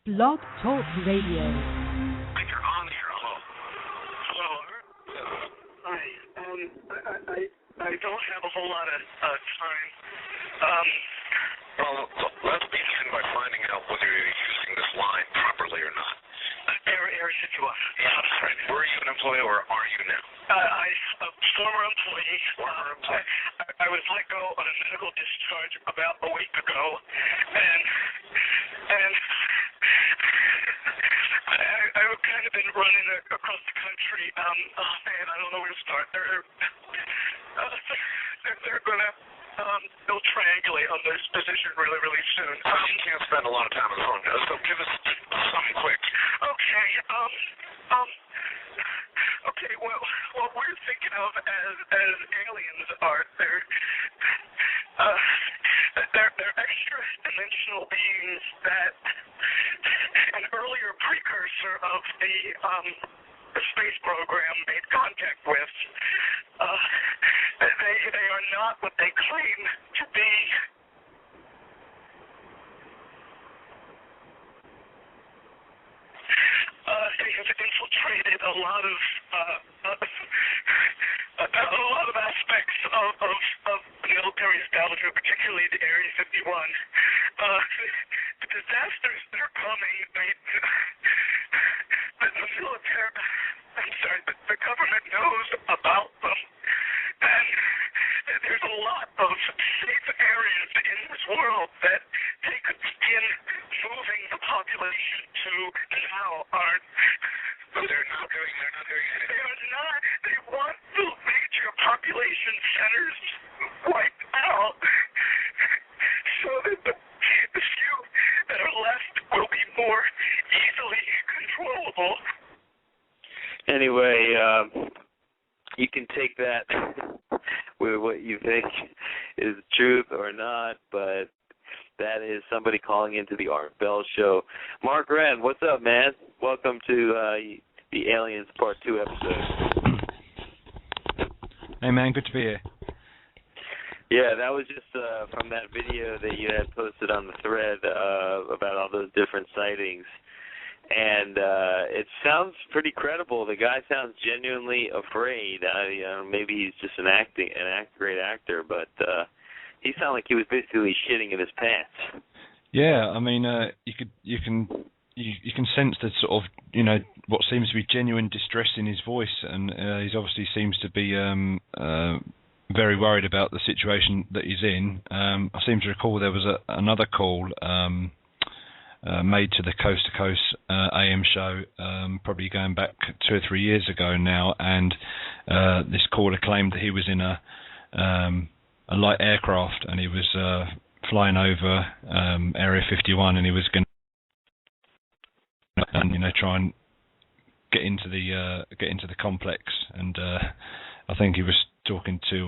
Blog Talk Radio. You're on here. Hello. Hi. I don't have a whole lot of time. Well, let's begin by finding out whether you're using this line properly or not. Air situation. Yeah, that's right. Were you an employee or are you now? A former employee. I was let go on a medical discharge about a week ago, and I've kind of been running across the country. I don't know where to start. They're gonna they'll triangulate on this position really, really soon. You can't spend a lot of time on the phone, so give us something quick. Okay. Okay. Well, what we're thinking of as aliens are they're extra dimensional beings that an earlier precursor of the space program made contact with. They are not what they claim to be. They have infiltrated a lot of aspects of military establishment, particularly the Area 51. The disasters that are coming, the military, the government knows about them, and there's a lot of safe areas in this world that they could begin moving the population to now aren't. But they're not doing anything. They are not. They want the major population centers wiped out so that the few that are left will be more easily controllable. Anyway, you can take that with what you think is truth or not, but that is somebody calling into the Art Bell Show. Markren, what's up, man? Welcome to the Aliens Part 2 episode. Hey, man, good to be here. Yeah, that was just from that video that you had posted on the thread about all those different sightings. And it sounds pretty credible. The guy sounds genuinely afraid. Maybe he's just great actor, but he sounded like he was basically shitting in his pants. Yeah, I mean, you can sense the sort of, what seems to be genuine distress in his voice, and he obviously seems to be very worried about the situation that he's in. I seem to recall there was another call made to the Coast to Coast AM show, probably going back 2 or 3 years ago now, and this caller claimed that he was in a light aircraft and he was flying over Area 51, and he was going to try and get into the complex, and I think he was talking to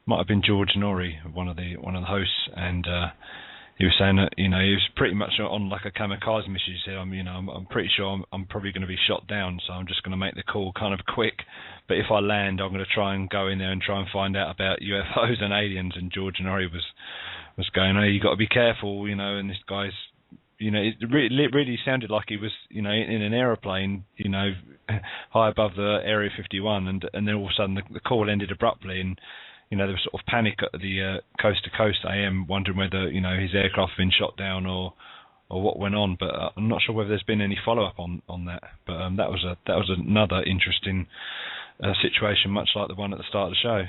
might have been George Norrie, one of the hosts, and he was saying that he was pretty much on like a kamikaze mission. He said, I'm pretty sure I'm probably going to be shot down, so I'm just going to make the call kind of quick. But if I land, I'm going to try and go in there and try and find out about UFOs and aliens. And George Norrie was going, "Oh, you got to be careful, And this guy's, it really sounded like he was, in an aeroplane, high above the Area 51, and then all of a sudden the call ended abruptly, and there was sort of panic at the Coast to Coast AM, wondering whether his aircraft had been shot down or what went on. But I'm not sure whether there's been any follow up on that. But that was another interesting situation, much like the one at the start of the show.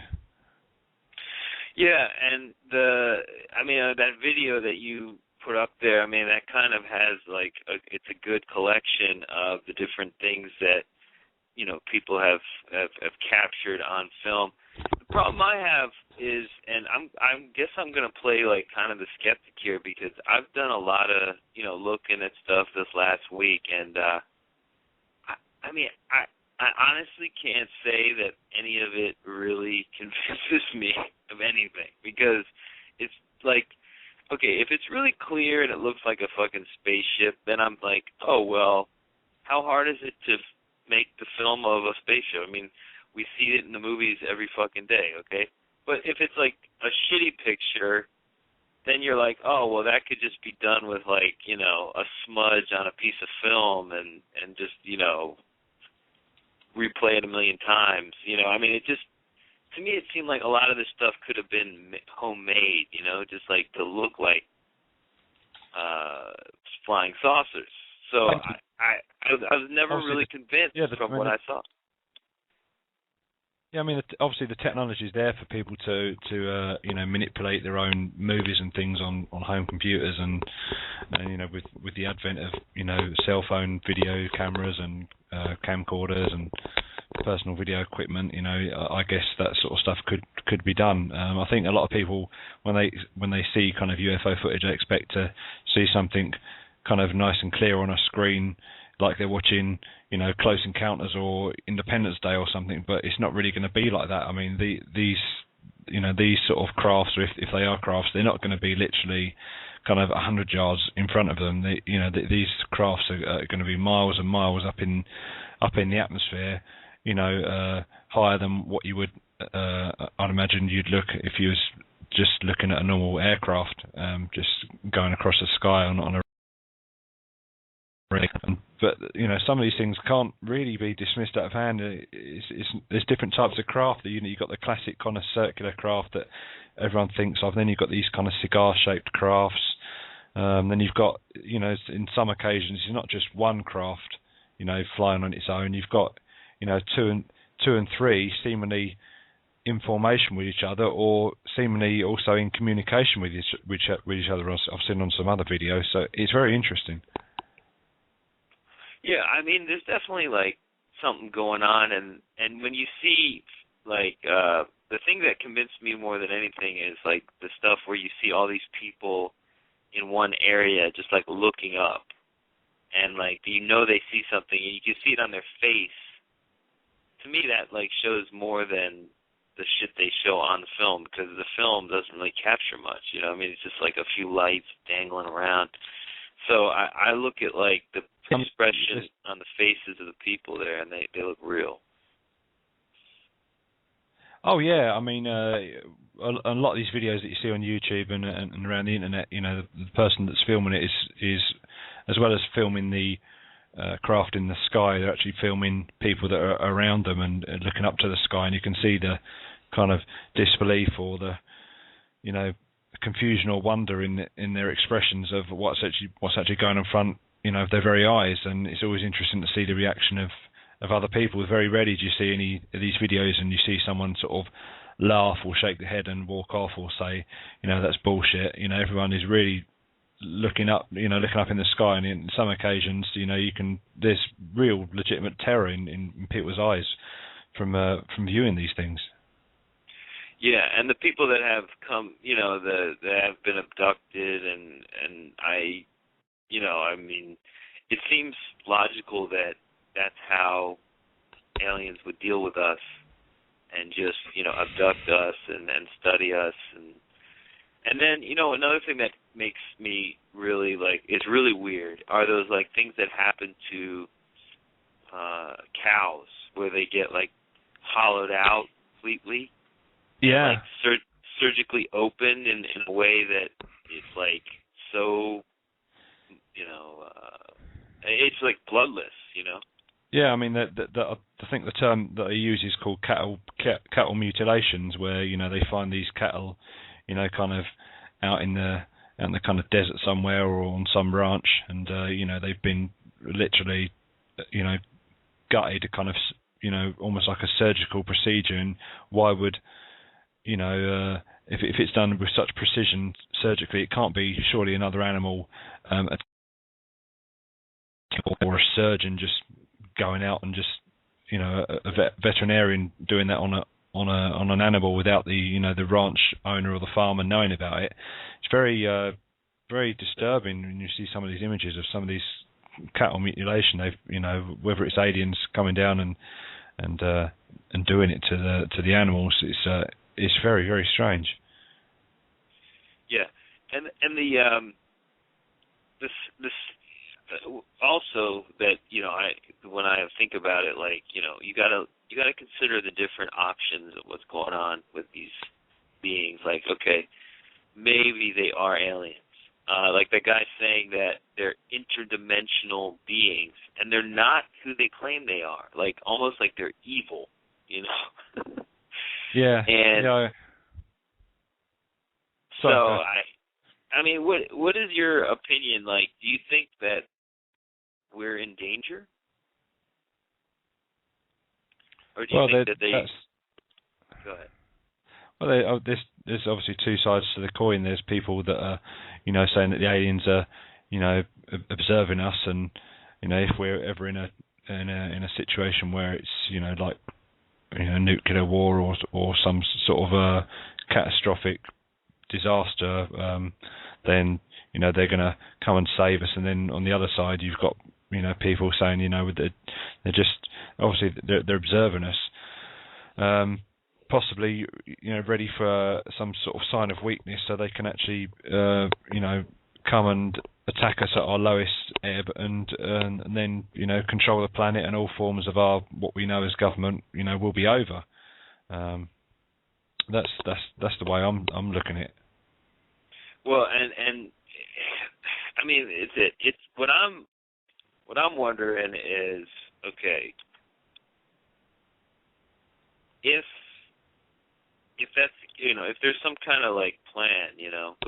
Yeah, and that video that you put up there, that kind of has it's a good collection of the different things that people have captured on film. The problem I have is, and I guess I'm going to play kind of the skeptic here, because I've done a lot of looking at stuff this last week, and I honestly can't say that any of it really convinces me of anything, because it's like, okay, if it's really clear and it looks like a fucking spaceship, then I'm like, oh well, how hard is it to make the film of a spaceship? We see it in the movies every fucking day, okay? But if it's like a shitty picture, then you're like, oh, well, that could just be done with, like, you know, a smudge on a piece of film and just, you know, replay it a million times. You know, I mean, it just, to me, it seemed like a lot of this stuff could have been homemade, you know, just like to look like flying saucers. So I was never really convinced from what I saw. Yeah, I mean, obviously the technology is there for people to you know, manipulate their own movies and things on home computers, and you know, with the advent of, you know, cell phone video cameras and camcorders and personal video equipment, you know, I guess that sort of stuff could be done. I think a lot of people, when they see kind of UFO footage, they expect to see something kind of nice and clear on a screen, like they're watching, you know, Close Encounters or Independence Day or something. But it's not really going to be like that. I mean, these sort of crafts, or if they are crafts, they're not going to be literally kind of 100 yards in front of them. These crafts are going to be miles and miles up in the atmosphere, you know, higher than what you would, I'd imagine you'd look if you was just looking at a normal aircraft, just going across the sky on a. But, you know, some of these things can't really be dismissed out of hand. There's different types of craft. You've got the classic kind of circular craft that everyone thinks of. Then you've got these kind of cigar-shaped crafts. Then you've got, you know, in some occasions, it's not just one craft, you know, flying on its own. You've got, you know, two and three seemingly in formation with each other, or seemingly also in communication with each other. I've seen on some other videos. So it's very interesting. Yeah, I mean, there's definitely, like, something going on, and when you see, like, the thing that convinced me more than anything is, like, the stuff where you see all these people in one area just, like, looking up, and, like, you know they see something, and you can see it on their face. To me, that, like, shows more than the shit they show on the film, because the film doesn't really capture much, you know? I mean, it's just, like, a few lights dangling around. So I look at, like, the expression on the faces of the people there, and they look real. Oh yeah, I mean, a lot of these videos that you see on YouTube and around the internet, you know, the person that's filming it is as well as filming the craft in the sky, they're actually filming people that are around them and looking up to the sky, and you can see the kind of disbelief or the, you know, confusion or wonder in their expressions of what's actually going on in front, you know, of their very eyes. And it's always interesting to see the reaction of other people. Very rarely do you see any of these videos and you see someone sort of laugh or shake their head and walk off or say, you know, that's bullshit. You know, everyone is really looking up in the sky, and in some occasions, you know, there's real legitimate terror in people's eyes from viewing these things. Yeah, and the people that have come, you know, that have been abducted, and I, you know, I mean, it seems logical that that's how aliens would deal with us, and just, you know, abduct us and study us, and then, you know, another thing that makes me really, like, it's really weird are those, like, things that happen to cows where they get, like, hollowed out completely. Yeah. And, like, surgically opened in a way that is, like, so, you know, it's, like, bloodless, you know? Yeah, I mean, I think the term that they use is called cattle mutilations, where, you know, they find these cattle, you know, kind of out in the kind of desert somewhere or on some ranch, and, you know, they've been literally, you know, gutted, kind of, you know, almost like a surgical procedure. And why would, you know, if it's done with such precision surgically, it can't be surely another animal or a surgeon just going out and just, you know, a veterinarian doing that on an animal without the, you know, the ranch owner or the farmer knowing about it. It's very very disturbing when you see some of these images of some of these cattle mutilation. They've, you know, whether it's aliens coming down and doing it to the animals, it's very, very strange. Yeah, and this also that, you know, when I think about it, like, you know, you gotta consider the different options of what's going on with these beings. Like, okay, maybe they are aliens. Like the guy saying that they're interdimensional beings, and they're not who they claim they are. Like almost like they're evil, you know? Yeah. And yeah. so I mean, what is your opinion? Like, do you think that we're in danger, or do you think that they? Go ahead. Well, there's obviously two sides to the coin. There's people that are, saying that the aliens are, observing us, and if we're ever in a situation where it's, like, nuclear war or some sort of a catastrophic disaster, then they're going to come and save us. And then on the other side, you've got people saying they're just obviously they're observing us. Possibly, ready for some sort of sign of weakness, so they can actually, come and attack us at our lowest ebb, and then, control the planet, and all forms of what we know as government, will be over. That's the way I'm looking at it. Well, and I mean, it's what I'm wondering is, okay, if that's, if there's some kind of like plan,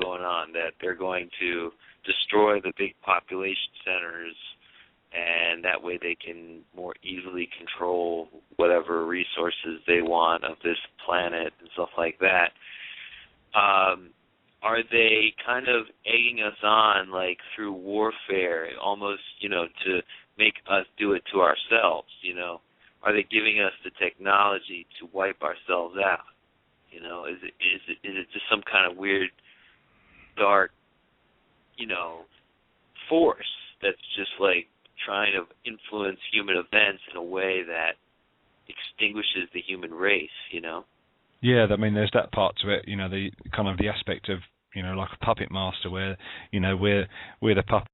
going on that they're going to destroy the big population centers, and that way they can more easily control whatever resources they want of this planet and stuff like that, are they kind of egging us on, like, through warfare, almost, to make us do it to ourselves, Are they giving us the technology to wipe ourselves out? Is it just some kind of weird, dark, force that's just like trying to influence human events in a way that extinguishes the human race, Yeah, I mean, there's that part to it, the kind of the aspect of, like a puppet master, where, we're the puppet,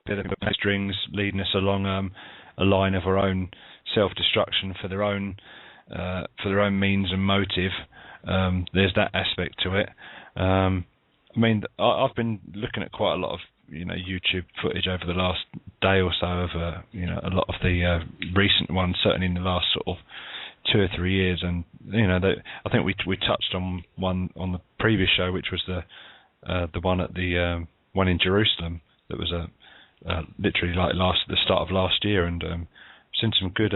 the strings leading us along a line of our own self-destruction for their own means and motive. There's that aspect to it. I mean, I've been looking at quite a lot of YouTube footage over the last day or so of a lot of the recent ones, certainly in the last sort of 2 or 3 years, and I think we touched on one on the previous show, which was the one at the one in Jerusalem that was literally like the start of last year, and seen some good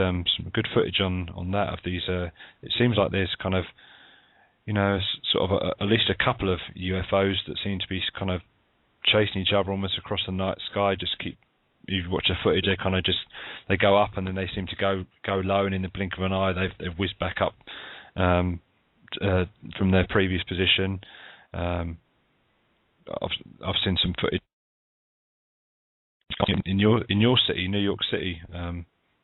footage on that of these. It seems like there's kind of sort of at least a couple of UFOs that seem to be kind of chasing each other almost across the night sky. You watch the footage, they go up, and then they seem to go low, and in the blink of an eye they've whizzed back up from their previous position. I've seen some footage in your city, New York City.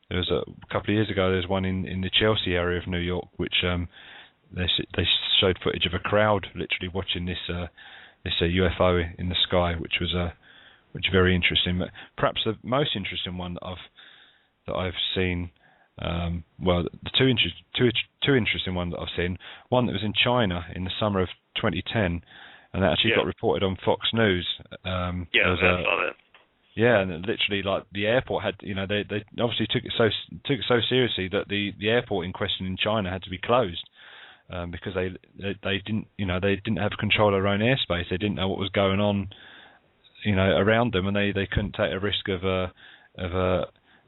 There was a couple of years ago. There's one in the Chelsea area of New York, which they showed footage of a crowd literally watching this UFO in the sky, which was very interesting. But perhaps the most interesting one that I've seen, the two interesting ones that I've seen. One that was in China in the summer of 2010, and that actually got reported on Fox News. I saw that. Yeah, and literally, like, the airport had, they obviously took it so seriously that the airport in question in China had to be closed, because they didn't have control of their own airspace. They didn't know what was going on, around them, and they couldn't take a risk of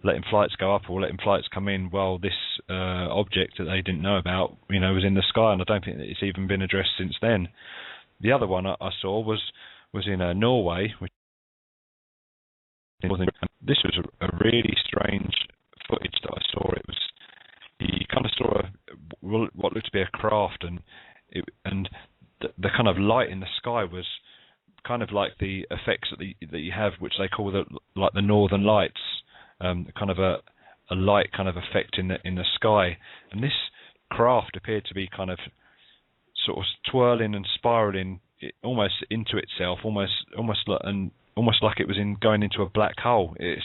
letting flights go up or letting flights come in while this object that they didn't know about, was in the sky. And I don't think that it's even been addressed since then. The other one I saw was in Norway, which this was a really strange footage that I saw. It was, you kind of saw what looked to be a craft, and the kind of light in the sky was kind of like the effects that you have, which they call the northern lights, kind of a light kind of effect in the sky. And this craft appeared to be kind of sort of twirling and spiraling almost into itself, almost like it was going into a black hole. It's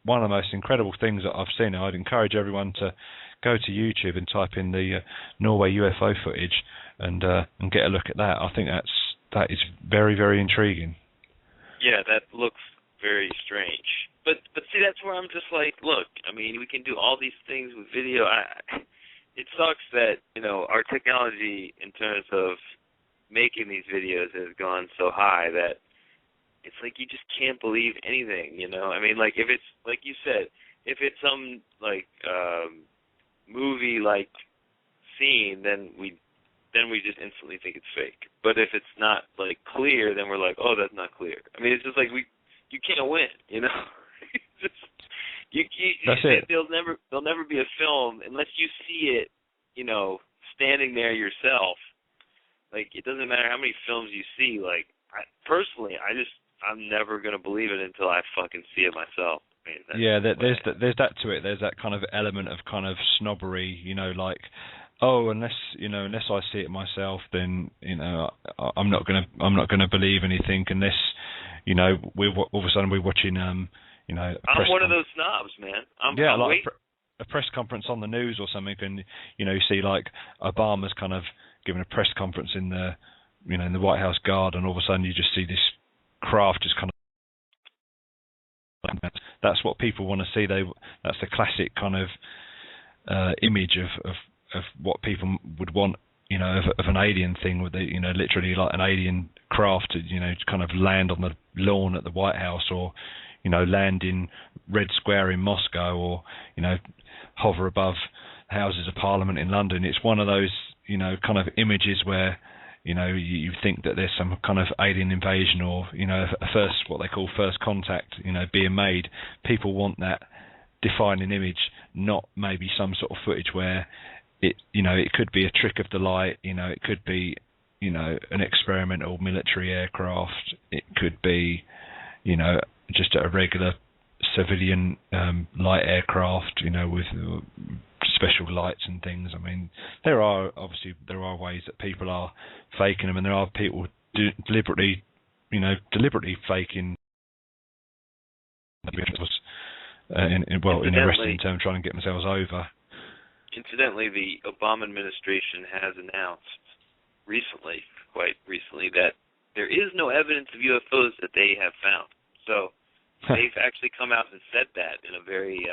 one of the most incredible things that I've seen. I'd encourage everyone to go to YouTube and type in the Norway UFO footage, and get a look at that. I think that is very, very intriguing. Yeah, that looks very strange. But see, that's where I'm just like, look, I mean, we can do all these things with video. It sucks that, our technology in terms of making these videos has gone so high that it's like you just can't believe anything, I mean, like, if it's, like you said, if it's some, like, movie-like scene, then we just instantly think it's fake. But if it's not, like, clear, then we're like, oh, that's not clear. I mean, it's just like you can't win, Just, that's it. There'll never be a film unless you see it, standing there yourself. Like, it doesn't matter how many films you see. Like, I'm never gonna believe it until I fucking see it myself. I mean, there's that to it. There's that kind of element of kind of snobbery, like, oh, unless I see it myself, then I'm not gonna believe anything unless all of a sudden we're watching I'm one of those snobs, man. A press conference on the news or something, and you see like Obama's kind of giving a press conference in the in the White House Guard, and all of a sudden you just see this craft just kind of. That's what people want to see. That's the classic kind of image of what people would want, of an alien thing, with literally like an alien craft to kind of land on the lawn at the White House, or land in Red Square in Moscow, or hover above Houses of Parliament in London. It's one of those kind of images where you think that there's some kind of alien invasion, or what they call first contact being made. People want that defining image, not maybe some sort of footage where it could be a trick of the light, it could be an experimental military aircraft, it could be just a regular civilian light aircraft with special lights and things. I mean, there are ways that people are faking them, and there are people deliberately faking in a Western term, trying to get themselves over. Incidentally, the Obama administration has announced quite recently, that there is no evidence of UFOs that they have found. So they've actually come out and said that in a very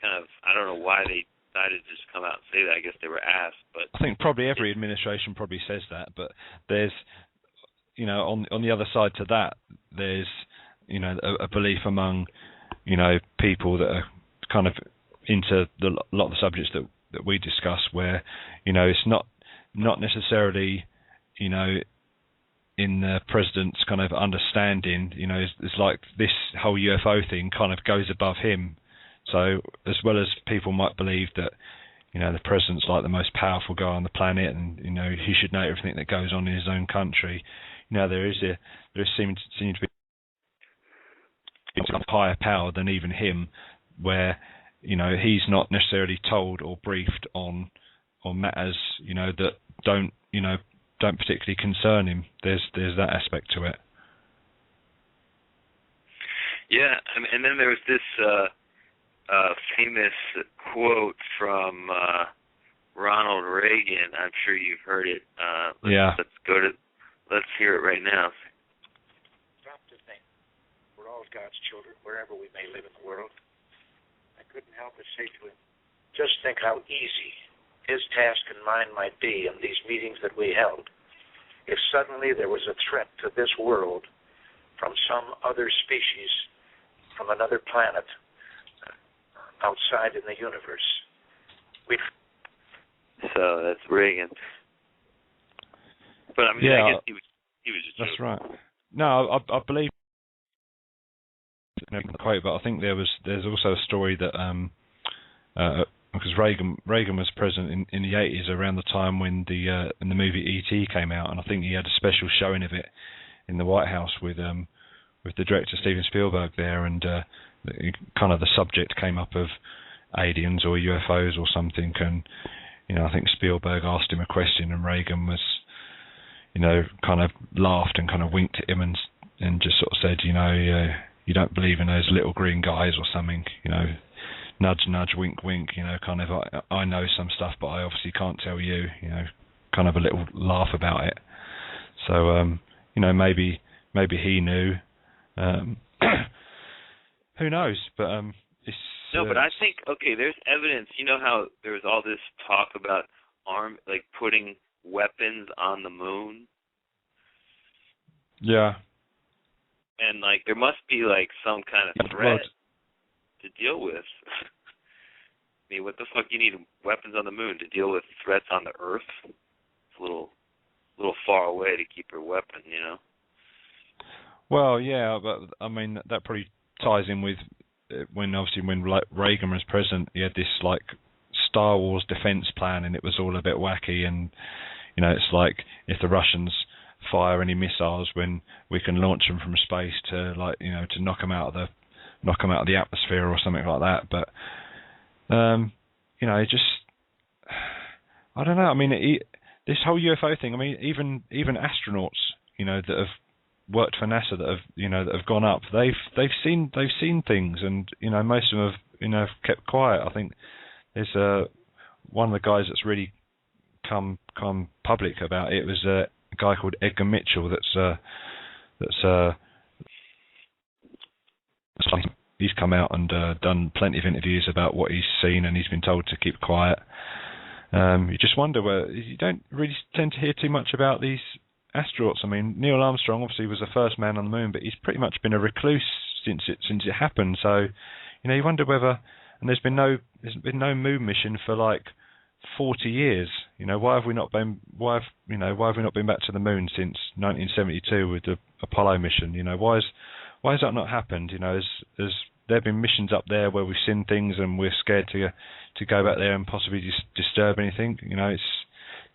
kind of, I don't know why they decided to just come out and say that. I guess they were asked, but I think probably every administration probably says that. But there's, on the other side to that, there's, a belief among, people that are kind of into a lot of the subjects that we discuss, where it's not necessarily in the president's kind of understanding, it's like this whole UFO thing kind of goes above him. So as well as people might believe that the president's like the most powerful guy on the planet, and he should know everything that goes on in his own country, there seems to be a higher power than even him, where he's not necessarily told or briefed on matters that don't particularly concern him. There's that aspect to it. Yeah, and then there was this famous quote from Ronald Reagan. I'm sure you've heard it. Let's hear it right now. Stop to think. We're all God's children, wherever we may live in the world. I couldn't help but say to him, just think how easy his task and mine might be in these meetings that we held if suddenly there was a threat to this world from some other species, from another planet, outside in the universe. So that's Reagan. But I mean, I guess he was just that's joking. right. No, I believe quote, but I think there's also a story that because Reagan was president in the 80s, around the time when the movie E.T. came out, and I think he had a special showing of it in the White House with the director Steven Spielberg there, and kind of the subject came up of aliens or UFOs or something, and I think Spielberg asked him a question, and Reagan was kind of laughed and kind of winked at him and just sort of said, you don't believe in those little green guys or something, nudge, nudge, wink, wink, kind of, I know some stuff, but I obviously can't tell you, kind of a little laugh about it. So maybe he knew. Who knows? But it's no. But I think there's evidence. You know how there was all this talk about putting weapons on the moon. Yeah. And there must be some kind of threat to deal with. I mean, what the fuck? You need weapons on the moon to deal with threats on the Earth? It's a little far away to keep your weapon, you know. Well, yeah, but I mean that probably ties in with when Reagan was president, he had this Star Wars defense plan, and it was all a bit wacky. And it's like if the Russians fire any missiles, when we can launch them from space to to knock them out of the atmosphere or something like that. But just I don't know. I mean, this whole UFO thing. I mean, even astronauts, that have worked for NASA, that have gone up. They've seen things, and most of them have kept quiet. I think there's one of the guys that's really come public about it was a guy called Edgar Mitchell. He's come out and done plenty of interviews about what he's seen, and he's been told to keep quiet. You just wonder where you don't really tend to hear too much about these astronauts. I mean, Neil Armstrong obviously was the first man on the moon, but he's pretty much been a recluse since it happened. So, you wonder whether, and there's been no moon mission for 40 years. Why have we not been back to the moon since 1972 with the Apollo mission? Why has that not happened? Has there been missions up there where we've seen things and we're scared to go back there and possibly disturb anything? It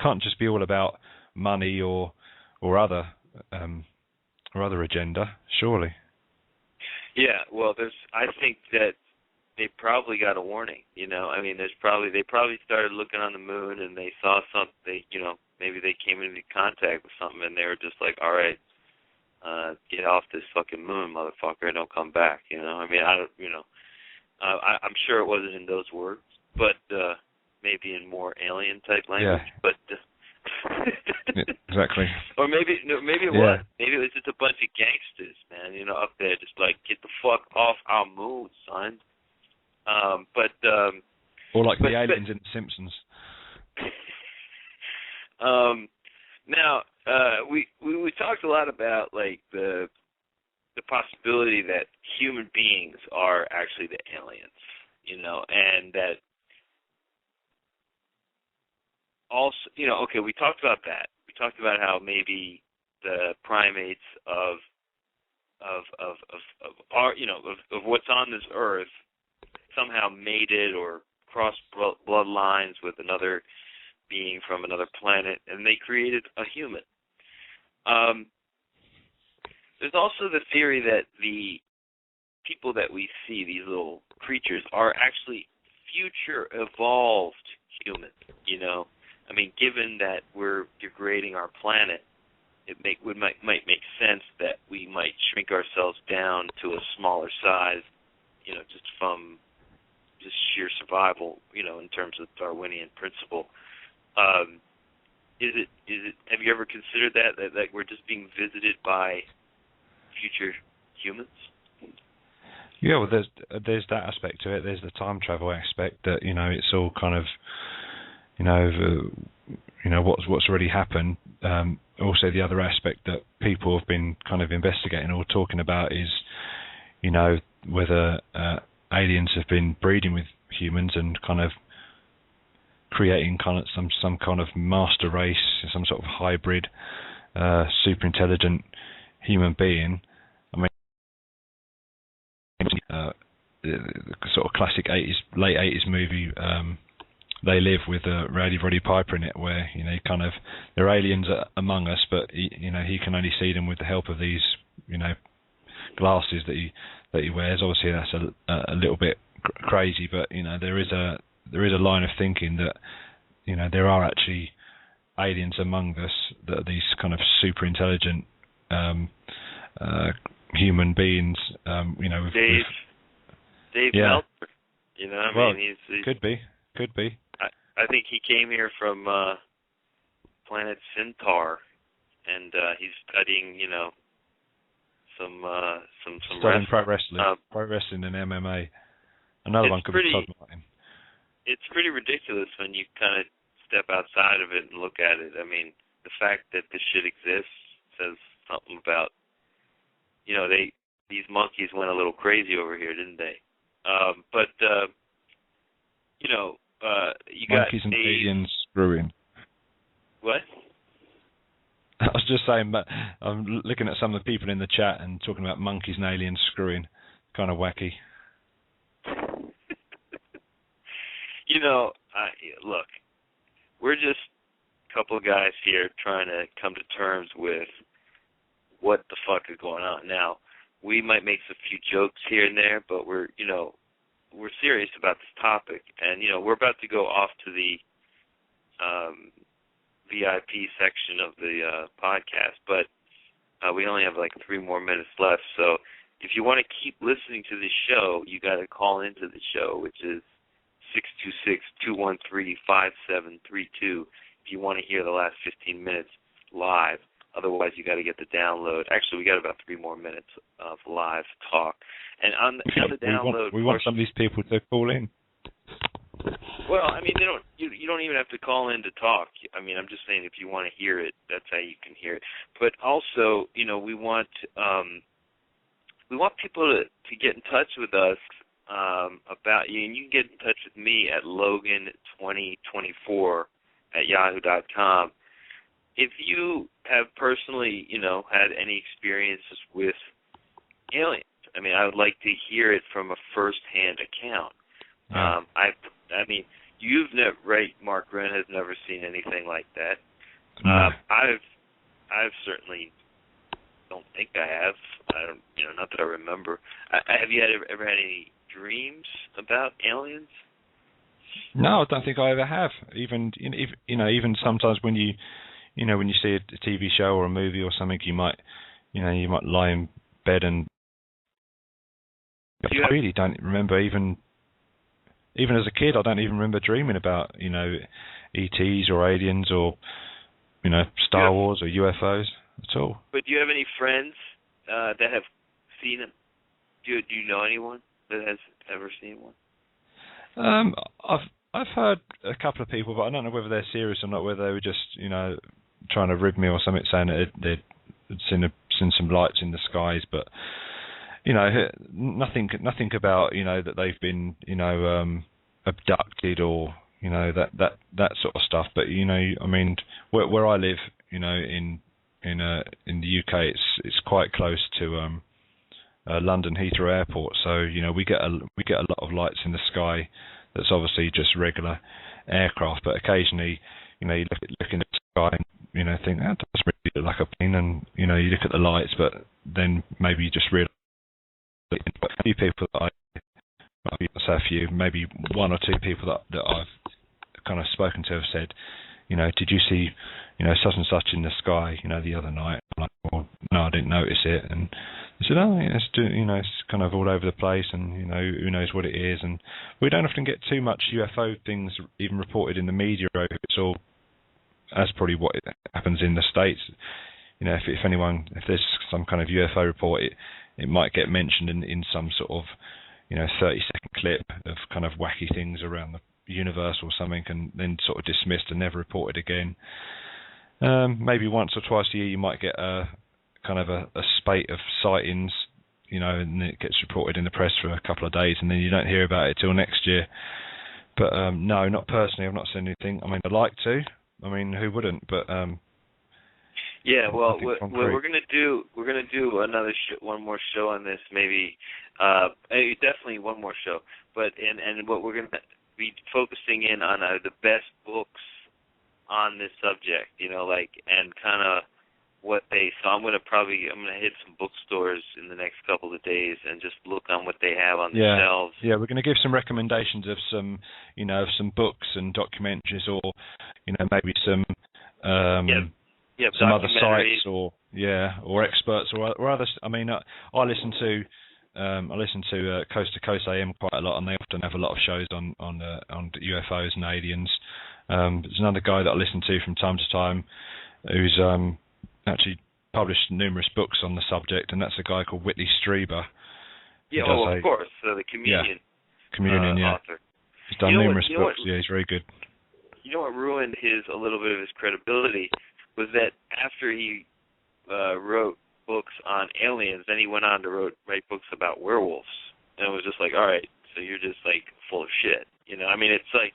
can't just be all about money or other agenda, surely. Yeah, well, I think that they probably got a warning. I mean, they probably started looking on the moon and they saw something. Maybe they came into contact with something and they were just like, all right, get off this fucking moon, motherfucker, and don't come back. I mean, I'm sure it wasn't in those words, but maybe in more alien type language. Yeah. But yeah, exactly. Or maybe it was. Maybe it was just a bunch of gangsters, man. Up there, just get the fuck off our moon, son. Or the aliens in The Simpsons. Now, we talked a lot about the possibility that human beings are actually the aliens, and that also, we talked about that. We talked about how maybe the primates of what's on this earth somehow mated or crossed bloodlines with another being from another planet, and they created a human. There's also the theory that the people that we see, these little creatures, are actually future evolved humans. I mean, given that we're degrading our planet, it might make sense that we might shrink ourselves down to a smaller size, just from just sheer survival, in terms of Darwinian principle. Is it? Have you ever considered that we're just being visited by future humans? Yeah, well, there's that aspect to it. There's the time travel aspect that it's all kind of what's already happened. Also, the other aspect that people have been kind of investigating or talking about is whether aliens have been breeding with humans and kind of creating kind of some kind of master race, some sort of hybrid, super intelligent human being. I mean, the sort of classic late 80s movie, They Live, with Roddy Piper in it, where they're aliens among us, but he can only see them with the help of these glasses that he wears. Obviously, that's a little bit crazy, but there is a line of thinking that there are actually aliens among us, that are these kind of super intelligent human beings. Dave yeah. Meltzer. He's could be. I think he came here from planet Centaur, and he's studying, some studying wrestling. Pro wrestling and MMA. Another one could be Todd Martin. It's pretty ridiculous when you kind of step outside of it and look at it. I mean, the fact that this shit exists says something about, these monkeys went a little crazy over here, didn't they? You got monkeys and aliens screwing. What? I was just saying, but I'm looking at some of the people in the chat and talking about monkeys and aliens screwing. Kind of wacky. Look, we're just a couple of guys here trying to come to terms with what the fuck is going on. Now, we might make a few jokes here and there, but we're serious about this topic. And, we're about to go off to the VIP section of the podcast, but we only have like 3 more minutes left. So if you want to keep listening to this show, you got to call into the show, which is 626-213-5732 if you want to hear the last 15 minutes live. Otherwise, you got to get the download. Actually, we got about 3 more minutes of live talk. And on the download, we want some of these people to call in. Well, I mean, you don't even have to call in to talk. I mean, I'm just saying if you want to hear it, that's how you can hear it. But also, we want people to get in touch with us about you, and you can get in touch with me at Logan2024@yahoo.com. If you have personally, had any experiences with aliens, I mean, I would like to hear it from a first-hand account. Yeah. I mean, you've never, right? Markren has never seen anything like that. No. I've certainly don't think I have. I don't, not that I remember. Have you ever had any dreams about aliens? No, I don't think I ever have. Even sometimes when you see a TV show or a movie or something, you might lie in bed and I really don't remember even as a kid. I don't even remember dreaming about ETs or aliens or Star Wars or UFOs at all. But do you have any friends that have seen them? Do you know anyone that has ever seen one? I've heard a couple of people, but I don't know whether they're serious or not. Whether they were just trying to rib me or something, saying that they'd seen some lights in the skies, but nothing about that they've been abducted or that sort of stuff. But I mean, where I live, in the UK, it's quite close to London Heathrow Airport, so we get a lot of lights in the sky. That's obviously just regular aircraft, but occasionally you look in the sky and think that doesn't really look like a plane, and you look at the lights, but then maybe you just realise. A few people maybe 1 or 2 people that I've kind of spoken to have said, did you see, such and such in the sky, the other night? I'm like, well, no, I didn't notice it. And they said, oh, yeah, it's kind of all over the place, and who knows what it is. And we don't often get too much UFO things even reported in the media. It's all as probably what happens in the States. If there's some kind of UFO report, it might get mentioned in some sort of 30-second clip of kind of wacky things around the universe or something, and then sort of dismissed and never reported again. Maybe once or twice a year you might get a kind of a spate of sightings, and it gets reported in the press for a couple of days, and then you don't hear about it till next year. But no, not personally. I've not seen anything. I mean, I'd like to. I mean, who wouldn't? But yeah, well, we're gonna do one more show on this, maybe. Definitely one more show. But and what we're gonna be focusing in on are the best books on this subject, and kind of what they. So I'm gonna hit some bookstores in the next couple of days and just look on what they have on the shelves. Yeah, we're gonna give some recommendations of some books and documentaries, or maybe some some other sites or experts or others. I mean, I listen to Coast to Coast AM quite a lot, and they often have a lot of shows on UFOs and aliens. There's another guy that I listen to from time to time who's actually published numerous books on the subject, and that's a guy called Whitley Strieber. Yeah, of course. The Communion, author. He's done numerous books. Yeah, he's very good. You know what ruined a little bit of his credibility was that after he wrote books on aliens, then he went on to write books about werewolves, and it was just like, all right, so you're just like full of shit. You know, I mean, it's like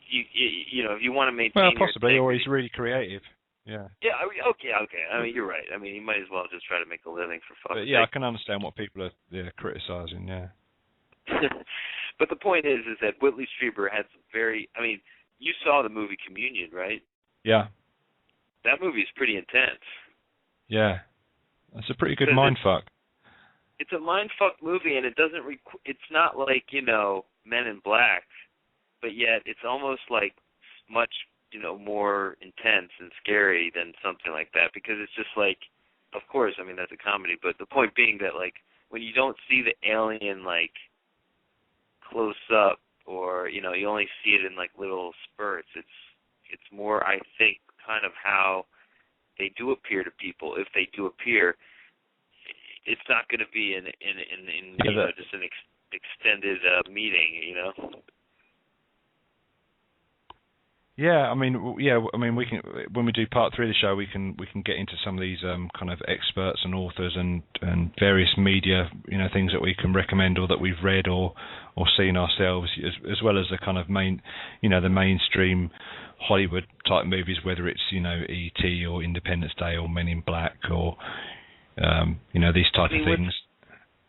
you know, if you want to maintain possibly, your or he's really creative. Yeah. Yeah. Okay. I mean, you're right. I mean, he might as well just try to make a living for fuck's sake. Yeah, I can understand what people are criticizing. Yeah. But the point is that Whitley Strieber had some I mean, you saw the movie Communion, right? Yeah. That movie is pretty intense. Yeah. That's a pretty good mindfuck. It's a mindfuck movie, and it doesn't. It's not like, you know, Men in Black, but yet it's almost like much, you know, more intense and scary than something like that, because it's just like, of course, I mean, that's a comedy, but the point being that, like, when you don't see the alien, like, close up, or, you know, you only see it in, like, little spurts, it's more, I think, kind of how they do appear to people. If they do appear, it's not going to be in you know, just an extended meeting, you know? Yeah, I mean, we can, when we do part 3 of the show, we can get into some of these kind of experts and authors and various media, you know, things that we can recommend or that we've read or seen ourselves, as well as the kind of the mainstream Hollywood type movies, whether it's, you know, E.T. or Independence Day or Men in Black or you know, these type of things.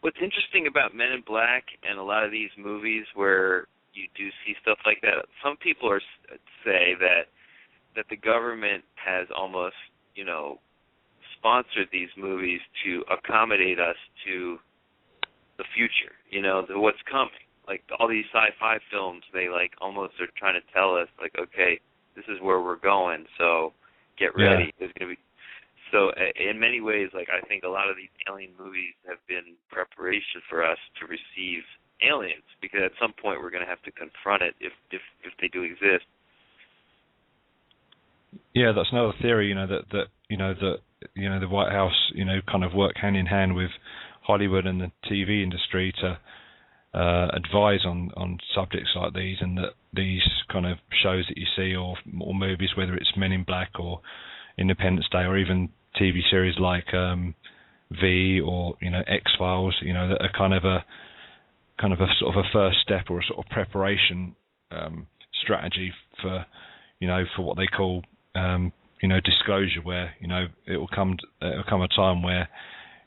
What's interesting about Men in Black and a lot of these movies where you do see stuff like that, some people say that the government has almost, you know, sponsored these movies to accommodate us to the future, you know, what's coming. Like all these sci-fi films, they like almost are trying to tell us, like, okay, this is where we're going, so get ready. There's going to be. So in many ways, like, I think a lot of these alien movies have been preparation for us to receive aliens, because at some point we're going to have to confront it if they do exist. Yeah, that's another theory. You know, that the White House, you know, kind of work hand in hand with Hollywood and the TV industry to advise on subjects like these, and that these kind of shows that you see or movies, whether it's Men in Black or Independence Day or even TV series like V or, you know, X-Files, you know, that are kind of a sort of a first step or a sort of preparation strategy for, you know, for what they call you know, disclosure, where, you know, it will come a time where,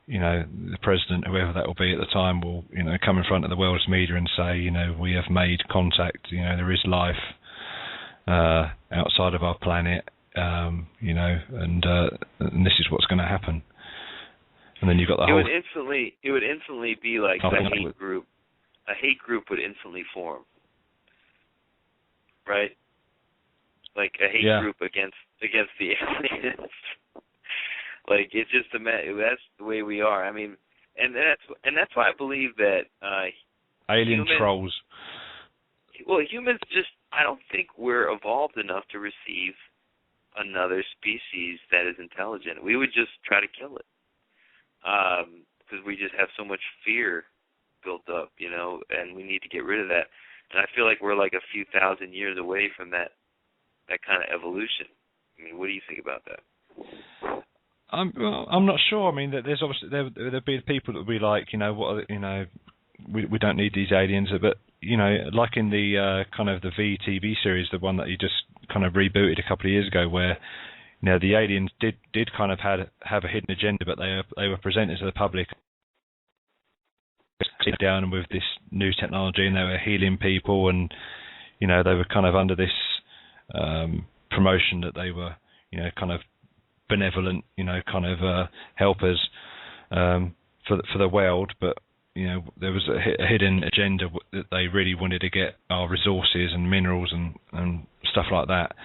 you know, the president, whoever that will be at the time, will, you know, come in front of the world's media and say, you know, we have made contact, you know, there is life outside of our planet, you know, and this is what's going to happen. And then you've got the whole. It would instantly be like a hate group. A hate group would instantly form, right? Like a hate group against the aliens. Like, it's just that's the way we are. I mean, and that's why I believe that alien trolls. Well, humans just, I don't think we're evolved enough to receive another species that is intelligent. We would just try to kill it, because we just have so much fear built up, you know, and we need to get rid of that. And I feel like we're like a few thousand years away from that kind of evolution. I mean, what do you think about that? I'm not sure. I mean, there's obviously there'll be people that will be like, you know, what, you know, we don't need these aliens, but, you know, like in the kind of the VTV series, the one that you just kind of rebooted a couple of years ago, where, you know, the aliens did kind of have a hidden agenda, but they were presented to the public down with this new technology, and they were healing people, and, you know, they were kind of under this promotion that they were, you know, kind of benevolent, you know, kind of helpers for the world, but, you know, there was a hidden agenda that they really wanted to get our resources and minerals and stuff like that.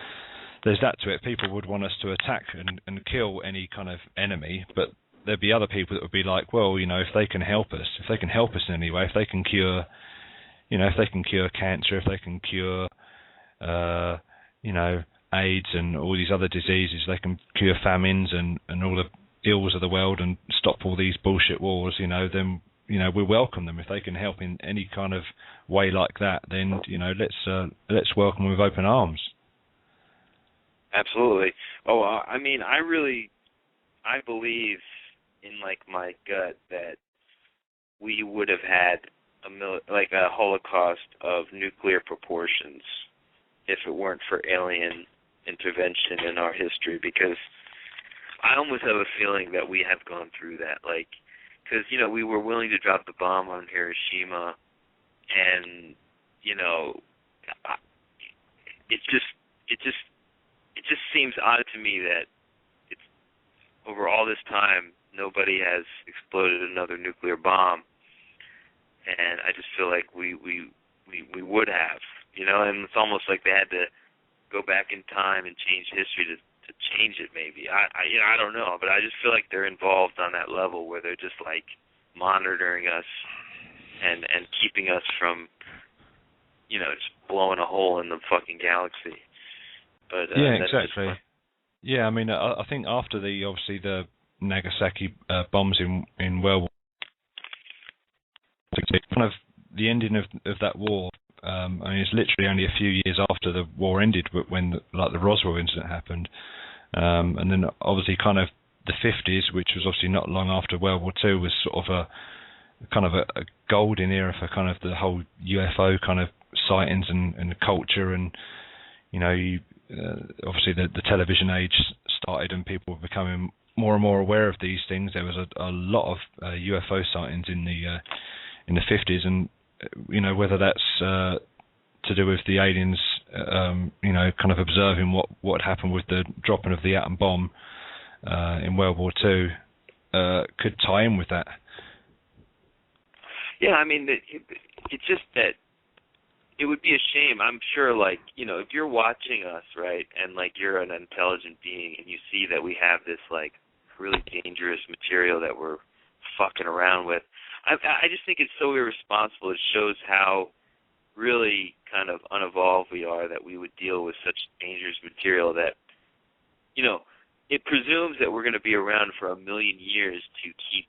There's that to it. People would want us to attack and kill any kind of enemy, but there'd be other people that would be like, well, you know, if they can help us in any way, if they can cure, you know, if they can cure cancer, if they can cure, AIDS and all these other diseases, they can cure famines and all the ills of the world and stop all these bullshit wars, then we welcome them. If they can help in any kind of way like that, then let's welcome them with open arms. Absolutely. Oh, I mean, I believe in my gut that we would have had a Holocaust of nuclear proportions if it weren't for alien intervention in our history, because I almost have a feeling that we have gone through that, because we were willing to drop the bomb on Hiroshima, and it just seems odd to me that it's over all this time nobody has exploded another nuclear bomb, and I just feel like we would have, and it's almost like they had to go back in time and change history to change it. Maybe I don't know, but I just feel like they're involved on that level where they're just monitoring us and keeping us from just blowing a hole in the fucking galaxy. But yeah, exactly. Yeah, I mean, I think after the Nagasaki bombs in World War II, kind of the ending of that war. I mean, it's literally only a few years after the war ended, but when the Roswell incident happened, and then obviously kind of the 50s, which was obviously not long after World War II, was sort of a golden era for kind of the whole UFO kind of sightings and the culture, and obviously the television age started and people were becoming more and more aware of these things. There was a lot of UFO sightings in the 50s, and whether that's to do with the aliens, kind of observing what happened with the dropping of the atom bomb in World War II, could tie in with that. Yeah, I mean, it's just that it would be a shame. I'm sure, if you're watching us, right, and you're an intelligent being, and you see that we have this really dangerous material that we're fucking around with. I just think it's so irresponsible. It shows how really kind of unevolved we are that we would deal with such dangerous material that, it presumes that we're going to be around for 1 million years to keep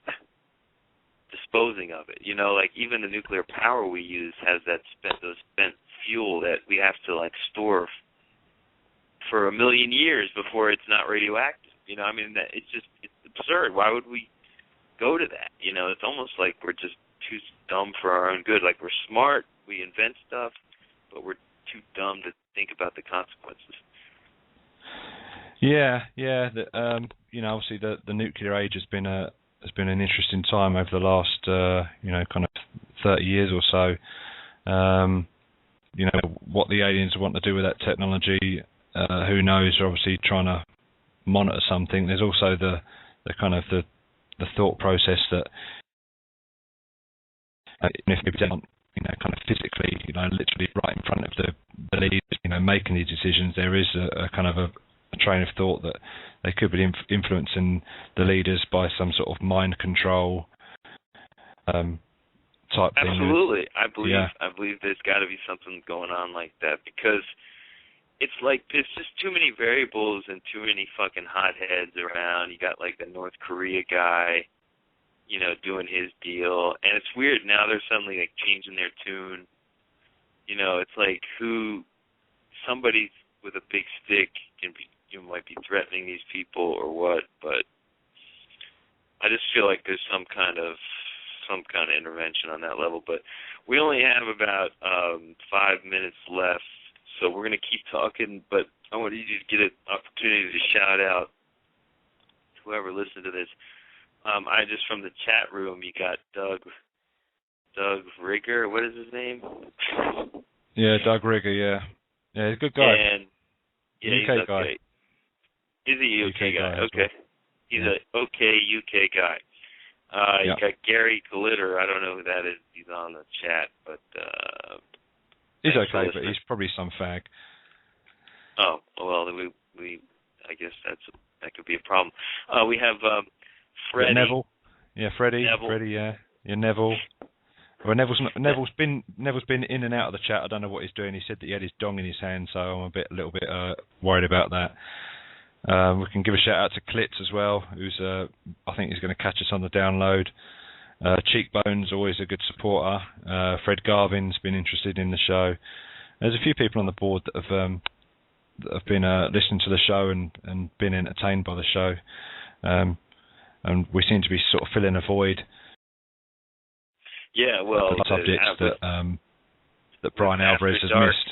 disposing of it. Even the nuclear power we use has those spent fuel that we have to store for 1 million years before it's not radioactive. I mean, it's absurd. Why would we go to that? It's almost like we're just too dumb for our own good. We're smart, we invent stuff, but we're too dumb to think about the consequences. Yeah. Obviously the nuclear age has been an interesting time over the last kind of 30 years or so. What the aliens want to do with that technology, who knows? They're obviously trying to monitor something. There's also the kind of the thought process that if people don't, kind of physically, literally right in front of the leaders, making these decisions, there is a kind of a train of thought that they could be influencing the leaders by some sort of mind control type thing. Absolutely. I believe there's got to be something going on like that, because it's there's just too many variables and too many fucking hotheads around. You got the North Korea guy, doing his deal, and it's weird now they're suddenly changing their tune. It's somebody with a big stick might be threatening these people or what, but I just feel like there's some kind of intervention on that level. But we only have about 5 minutes left, so we're going to keep talking, but I want you to get an opportunity to shout out whoever listened to this. I just, from the chat room, you got Doug Rigger. What is his name? Yeah, Doug Rigger, yeah. Yeah, he's a good guy. And yeah, UK he's okay. guy. He's a UK guy. Okay. Well. He's an okay UK guy. You got Gary Glitter. I don't know who that is. He's on the chat, but he's okay, but he's probably some fag. Oh well, we I guess that could be a problem. We have Freddie. Neville. Yeah, Freddie. Neville. Freddie. Yeah, Neville. Well, Neville's been in and out of the chat. I don't know what he's doing. He said that he had his dong in his hand, so I'm a little bit worried about that. We can give a shout out to Klitz as well, who's I think he's going to catch us on the download. Cheekbones, always a good supporter. Fred Garvin's been interested in the show. There's a few people on the board that have been listening to the show and been entertained by the show, and we seem to be sort of filling a void. Yeah, well, the subjects that Brian Alvarez has missed.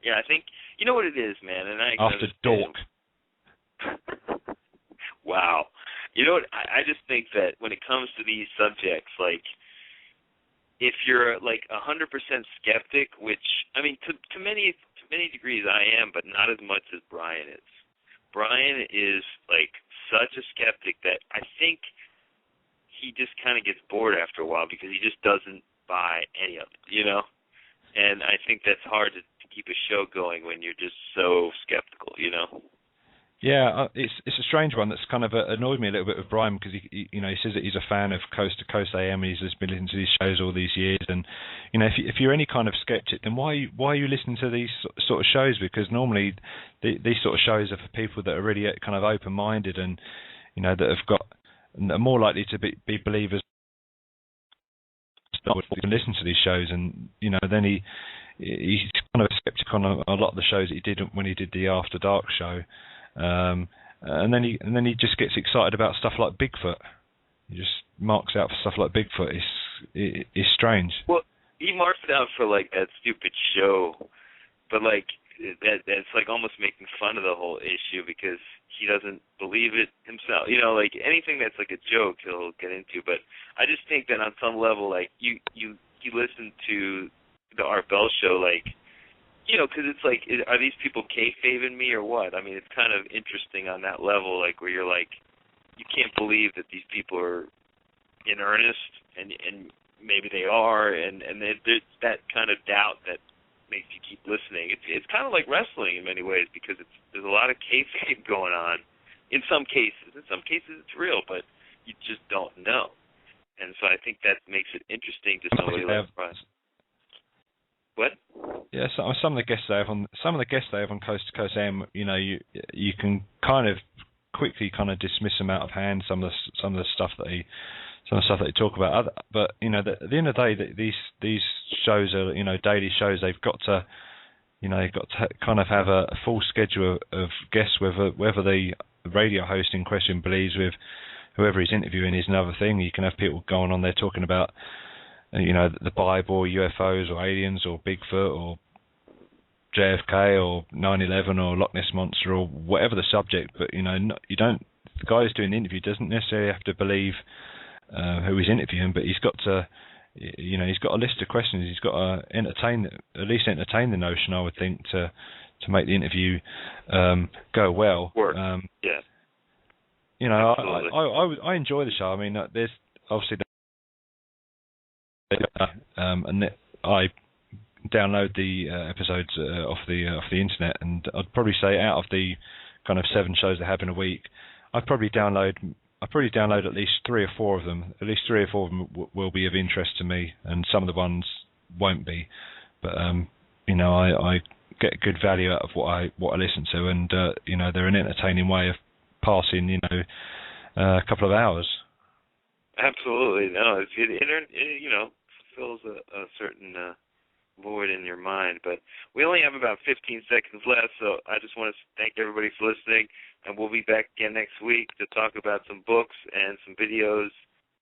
Yeah, I think you know what it is, man. And After Dork. Wow. You know what? I just think that when it comes to these subjects, like, if you're like 100% skeptic, which I mean, to many degrees I am, but not as much as Brian is. Brian is like such a skeptic that I think he just kind of gets bored after a while because he just doesn't buy any of it, you know? And I think that's hard to keep a show going when you're just so skeptical, you know? Yeah, it's a strange one that's kind of annoyed me a little bit with Brian because he says that he's a fan of Coast to Coast AM and he's been listening to these shows all these years, and you know if you're any kind of skeptic, then why are you listening to these sort of shows? Because normally these sort of shows are for people that are really kind of open-minded and you know that have got are more likely to be believers. And listen to these shows, and you know then he's kind of a skeptic on a lot of the shows that he did when he did the After Dark show. And then he just gets excited about stuff like Bigfoot. He just marks out for stuff like Bigfoot. It's strange. Well, he marks it out for like that stupid show, but like that's like almost making fun of the whole issue because he doesn't believe it himself. You know, like anything that's like a joke he'll get into. But I just think that on some level, like you listen to the Art Bell show, like. You know, because it's like, are these people kayfabing me or what? I mean, it's kind of interesting on that level, like where you're like, you can't believe that these people are in earnest, and maybe they are, and there's that kind of doubt that makes you keep listening. It's kind of like wrestling in many ways because there's a lot of kayfabe going on. In some cases it's real, but you just don't know, and so I think that makes it interesting to somebody like Brian. What? Yeah, some of the guests they have on Coast to Coast AM, you know, you can kind of quickly kind of dismiss them out of hand. Some of the stuff that they talk about. But you know, at the end of the day, these shows are daily shows. They've got to kind of have a full schedule of guests. Whether the radio host in question believes with whoever he's interviewing is another thing. You can have people going on there talking about. The Bible, or UFOs, or aliens, or Bigfoot, or JFK, or 9/11, or Loch Ness Monster, or whatever the subject. But you don't. The guy who's doing the interview doesn't necessarily have to believe who he's interviewing, but he's got to. He's got a list of questions. He's got to entertain the notion. I would think to make the interview go well. Work. Yeah. I enjoy the show. I mean, there's obviously. And I download the episodes off the internet, and I'd probably say out of the kind of 7 shows they have in a week, I'd probably download at least 3 or 4 of them. At least 3 or 4 of them will be of interest to me, and some of the ones won't be. But I get good value out of what I listen to, and they're an entertaining way of passing a couple of hours. Absolutely, no. It fulfills a certain void in your mind. But we only have about 15 seconds left, so I just want to thank everybody for listening, and we'll be back again next week to talk about some books and some videos